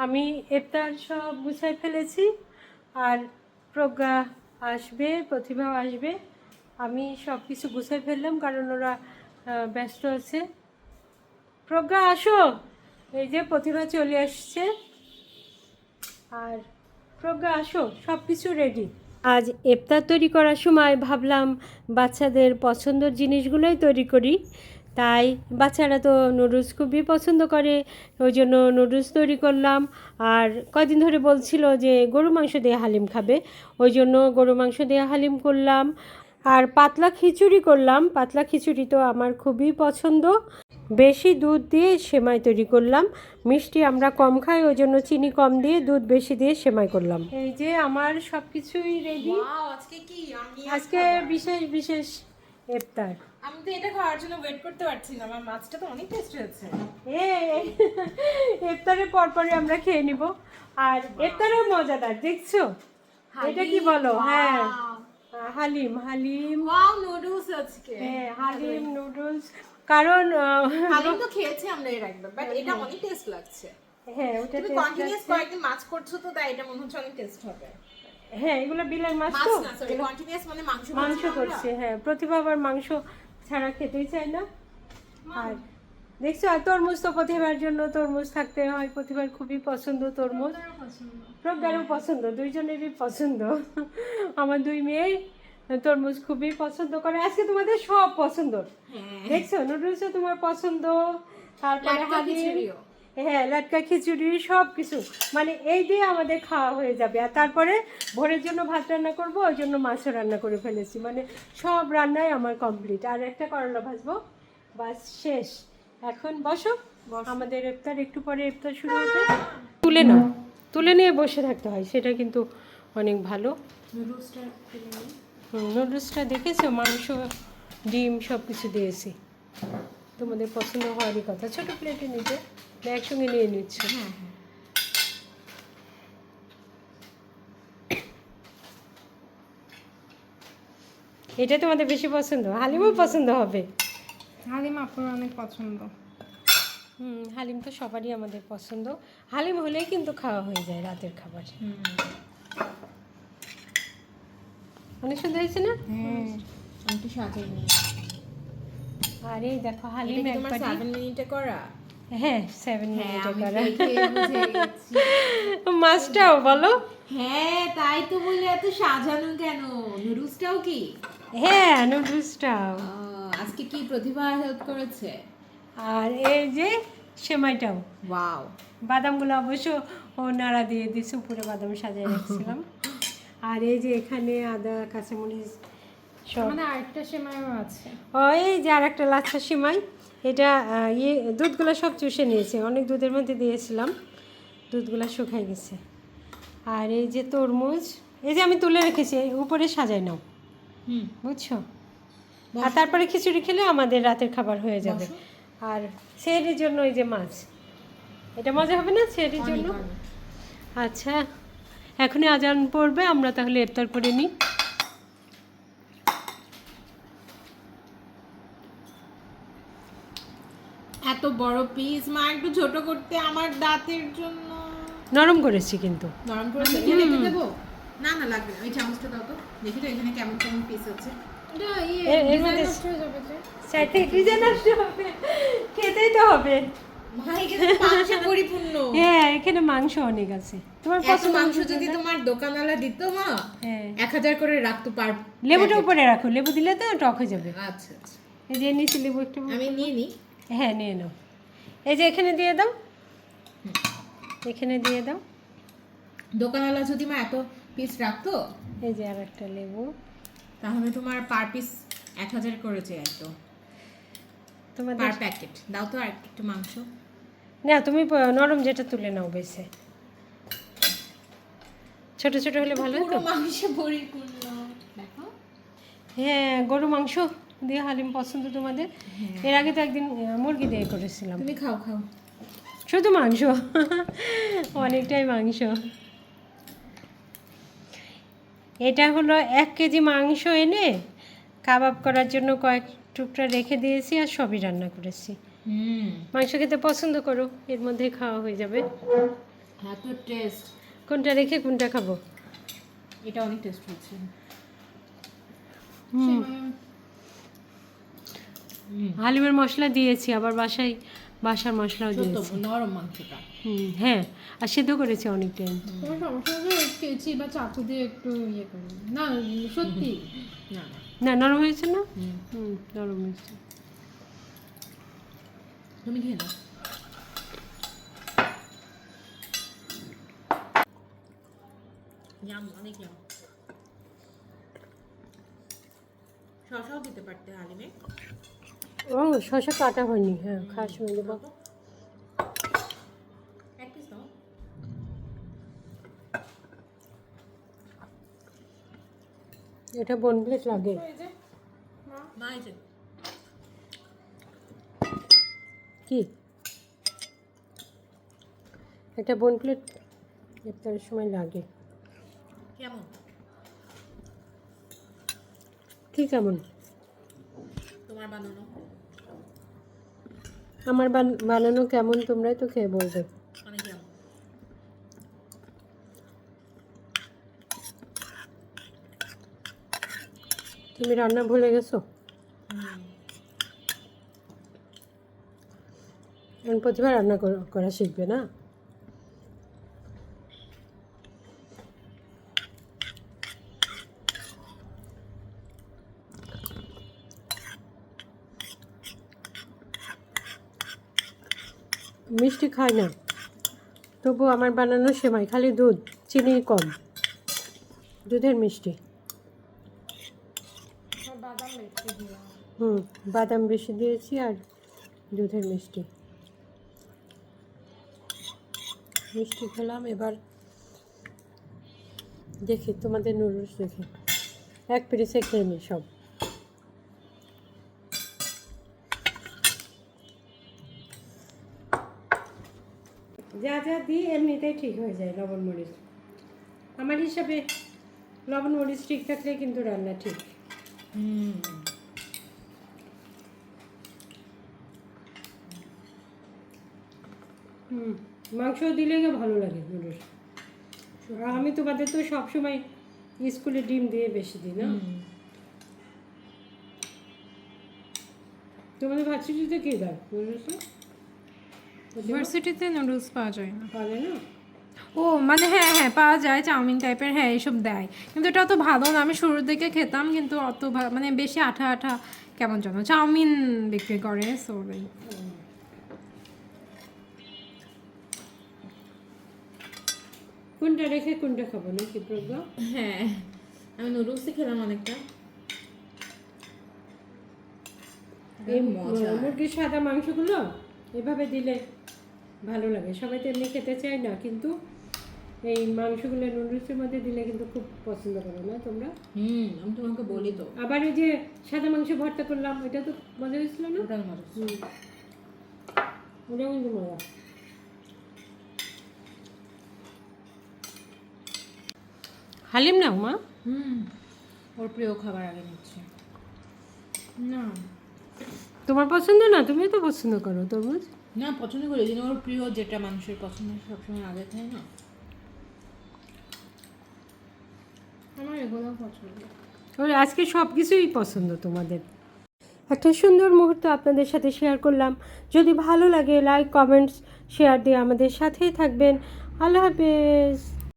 আমি ইফতার সব গুছাই ফেলেছি। আর প্রজ্ঞা আসবে, প্রতিভাও আসবে। আমি সব কিছু গুছাই ফেললাম কারণ ওরা ব্যস্ত আছে। প্রজ্ঞা আসো, এই যে প্রতিভা চলে আসছে। আর প্রজ্ঞা আসো, সব কিছু রেডি। আজ ইফতার তৈরি করার সময় ভাবলাম বাচ্চাদের পছন্দের জিনিসগুলোই তৈরি করি। তাই বাচ্চারা তো নুডলস খুবই পছন্দ করে, ওই জন্য নুডলস তৈরি করলাম। আর কদিন ধরে বলছিল যে গরু মাংস দিয়ে হালিম খাবে, ওই জন্য গরু মাংস দিয়ে হালিম করলাম। আর পাতলা খিচুড়ি করলাম। পাতলা খিচুড়ি তো আমার খুবই পছন্দ। বেশি দুধ দিয়ে সেমাই তৈরি করলাম। মিষ্টি আমরা কম খাই, ওই জন্য চিনি কম দিয়ে দুধ বেশি দিয়ে সেমাই করলাম। এই যে আমার সব কিছুই রেডি। আজকে কি আজকে বিশেষ বিশেষ ইফতার। আমি তো এটা খাওয়ার জন্য ওয়েট করতে পারছি না। আমার মাছটা তো অনেক টেস্টি হচ্ছে। ইফতারের পরপরই আমরা খেয়ে নিব। আর ইফতারও মজাদার, দেখছো? এটা কি বলো? হ্যাঁ, হালিম। হালিম, ওয়াও, নুডলস আজকে। হ্যাঁ হালিম নুডলস। কারণ হালিম তো খেয়েছি আমরা এর একবার, বাট এটা অনেক টেস্ট লাগছে। হ্যাঁ ওটা তুমি কন্টিনিউয়াস কয়েকদিন মাছ করছো তো, তাই এটা মনে হচ্ছে অনেক টেস্ট হবে। হ্যাঁ এগুলো বিলের মাছ মাছ তো, না, সরি, কন্টিনিউয়াস মানে মাংস মাংস করছে। হ্যাঁ, প্রতিভা আবার মাংস ছাড়া খেতেই চায় না। আর দেখছো, আর তরমুজ তো প্রতিভার জন্য তরমুজ থাকতে হয়। প্রতিভার খুবই পছন্দ তরমুজ, প্রজ্ঞারও পছন্দ, দুইজনেরই পছন্দ। আমার দুই মেয়ে তরমুজ খুবই পছন্দ করে। আজকে তোমাদের সব পছন্দ, দেখছো? নুডলসও তোমার পছন্দ, তারপরে হালিম, হ্যাঁ লাটকা খিচুড়ি, সব কিছু মানে এই দিয়ে আমাদের খাওয়া হয়ে যাবে। আর তারপরে ভোরের জন্য ভাত রান্না করব, ওই জন্য মাছও রান্না করে ফেলেছি। মানে সব রান্নাই আমার কমপ্লিট। আর একটা করলা ভাজবো, বাস শেষ। এখন বসো, আমাদের ইফতার একটু পরে ইফতার শুরু হবে। তুলে নাও, তুলে নিয়ে বসে থাকতে হয়, সেটা কিন্তু অনেক ভালো। নুডলসটা দেখেছো, মাংস ডিম সব কিছু দিয়েছি। তোমাদের পছন্দ হওয়ারই কথা। ছোট প্লেটে নিতে একসঙ্গে নিয়ে নিচ্ছ। এটা তোমাদের বেশি পছন্দ, হালিমও পছন্দ হবে। হালিম আপনার অনেক পছন্দ। হালিম তো সবারই আমাদের পছন্দ। হালিম হলেই কিন্তু খাওয়া হয়ে যায় রাতের খাবার। অনেক সুন্দর হয়েছে না? একটু সাজিয়ে নিই। আর এই দেখো হালিম তোমার 7 মিনিটে করা। হ্যাঁ 7 মিনিটে করা। বুঝে গেছি। মাছটাও বলো। হ্যাঁ তাই তো, বলে এত সাজানো কেন? নুডলসটাও কি? হ্যাঁ নুডলসটাও। আজকে কি প্রতিভা হেল্প করেছে? আর এই যে সেমাইটাও। ওয়াও, বাদামগুলো অবশ্য ও নাড়া দিয়ে দিয়েছে, উপরে বাদাম সাজিয়ে রাখছিলাম। আর এই যে এখানে আদা কাঁচামরিচ সব। মানে আরেকটা সেমাইও আছে। ও এই যে আর একটা লাচ্ছা সেমাই। এটা দুধগুলো সব চুষে নিয়েছে, অনেক দুধের মধ্যে দিয়েছিলাম, দুধগুলো শুকাই গেছে। আর এই যে তরমুজ, এই যে আমি তুলে রেখেছি, উপরে সাজাই নাও, বুঝছো? আর তারপরে খিচুড়ি খেলে আমাদের রাতের খাবার হয়ে যাবে। আর সেহরির জন্য এই যে মাছ, এটা মজা হবে না সেহরির জন্য? আচ্ছা, এখনই আজান পড়বে, আমরা তাহলে ইফতার করে নিই। এত বড় পিস মা একটু ছোট করতে, আমার দাঁতের জন্য। নরম করেছি কিন্তু। নরম করে দেখে দেবো? না না লাগবে না, ওই চামচটা দাও তো, দেখি তো এখানে কেমন কেমন পিস আছে। এর মধ্যে খেতেই তো হবে। পরিপূর্ণ। হ্যাঁ এখানে মাংস অনেক আছে। তোমার পছন্দ মাংস যদি তোমার দোকানওয়ালা দিত মা, 1000 করে রাখতো পার। লেবুটা উপরে রাখো, লেবু দিলে তো টক হয়ে যাবে। আচ্ছা আচ্ছা, এই যে নিচে লেবু একটু আমি নিয়ে নিই। হ্যাঁ নিয়ে নাও। এই যে এখানে দিয়ে দাও, এখানে দিয়ে দাও। দোকানওয়ালা যদি মা এত পিস রাখতো, এই যে আর একটা লেবু, তাহলে তোমার পার পিস 1000 করেছে একদম, তোমার পার প্যাকেট। দাও তো আর একটু মাংস। না তুমি নরম যেটা তুলে নাও, বেশি ছোট ছোট হলে ভালো হতো। মাংস পরিপূর্ণ দেখো। হ্যাঁ গরু মাংস দিয়ে হালিম পছন্দ তোমাদের? এর আগে তো একদিন মুরগি দিয়ে করেছিলাম। তুমি খাও খাও, শুধু মাংস, অনেকটাই মাংস। এটা হলো 1 কেজি মাংস এনে কাবাব করার জন্য কয়েক টুকরা রেখে দিয়েছি, আর সবই রান্না করেছি। মাংস খেতে পছন্দ করো, এর মধ্যে খাওয়া হয়ে যাবে। হ্যাঁ তো টেস্ট, কোনটা রেখে কোনটা খাবো? এটা অনেক টেস্ট হচ্ছে। হুম। হালিমের মশলা দিয়েছি, আবার বাসার মশলাও দিয়েছি। নরম মাংসটা। হ্যাঁ, আর সিদ্ধ করেছি অনেক টাইম। তোমার সমস্যা হচ্ছে কেচি বা চাকু দিয়ে একটু ইয়ে করি না, সত্যি না না, নরম হয়েছে না? নরম হয়েছে। তুমি খেয়ে নাও। অনেক জাম। শসাও দিতে পারতে হালিমে। ও, শসা কাটা হয়নি। হ্যাঁ, খাওয়ার সময় দেবো। এক পিস দাও। এটা বোন প্লেট লাগে। মা এই যে কি এটা বোন প্লেট ইফতারের সময় লাগে। কেমন? কি কেমন? তোমার বানানো? আমার বানানো কেমন তোমরাই তো খেয়ে বলবে। অনেক জাম। তুমি রান্না ভুলে গেছো? এখন প্রতিভা রান্না করা শিখবে না? মিষ্টি খায় না, তবু আমার বানানো সেমাই খালি দুধ, চিনি কম, দুধের মিষ্টি। বাদাম বেশি দিলাম। বাদাম বেশি দিয়েছি আর দুধের মিষ্টি। মিষ্টি খেলাম, এবার দেখি তোমাদের নুডলস দেখি, এক পিরিসে খেয়ে নি সব। যা যা দিই এমনিতেই ঠিক হয়ে যায় লবণ মরিচ। আমার হিসাবে লবণ মরিচ ঠিক থাকলে কিন্তু রান্না ঠিক। মাংস দিলে ভালো লাগে নুডলস। আর আমি তোমাদের তো সবসময় স্কুলে ডিম দিয়ে বেশি দিই না? তোমাদের ভার্সিটিতে কি দাও নুডলস? ভার্সিটিতে নুডলস পাওয়া যায় না। পাওয়া যায় না? ও মানে হ্যাঁ হ্যাঁ পাওয়া যায়, চাউমিন টাইপের, হ্যাঁ এইসব দেয়, কিন্তু এটা তো ভালো না। আমি শুরুর দিকে খেতাম, কিন্তু অত মানে বেশি আঠা আঠা কেমন যেন। চাউমিন বিক্রি করে সবাই। কোনটা রেখে কোনটা খাবো নাকি প্রজ্ঞা? হ্যাঁ, আমি নুডলসই খেলাম অনেকটা। এই মুরগির সাদা মাংসগুলো এভাবে দিলে ভালো লাগে। সবাই তো এমনি খেতে চায় না, কিন্তু এই মাংসগুলো নুডলসের মধ্যে দিলে কিন্তু খুব পছন্দ করো না তোমরা? আমি তোমাকে বলি তো। আবার ওই যে সাদা মাংস ভর্তা করলাম, ওইটা তো মজা হয়েছিল না? ওটাও মজা। ওটাও কিন্তু মজা। হালিম নাও মা। ওর প্রিয় খাবার আগে নিচ্ছে। না তোমার পছন্দ না? তুমি তো পছন্দ করো তরমুজ। না, পছন্দ করি, কিন্তু ওর প্রিয় যেটা মানুষের পছন্দ সবসময় আগে খায় না। আমার এগুলো পছন্দ। ওর আজকে সব কিছুই পছন্দ তোমাদের। একটা সুন্দর মুহূর্ত আপনাদের সাথে শেয়ার করলাম। যদি ভালো লাগে লাইক, কমেন্টস, শেয়ার দিয়ে আমাদের সাথেই থাকবেন। আল্লাহ হাফেজ।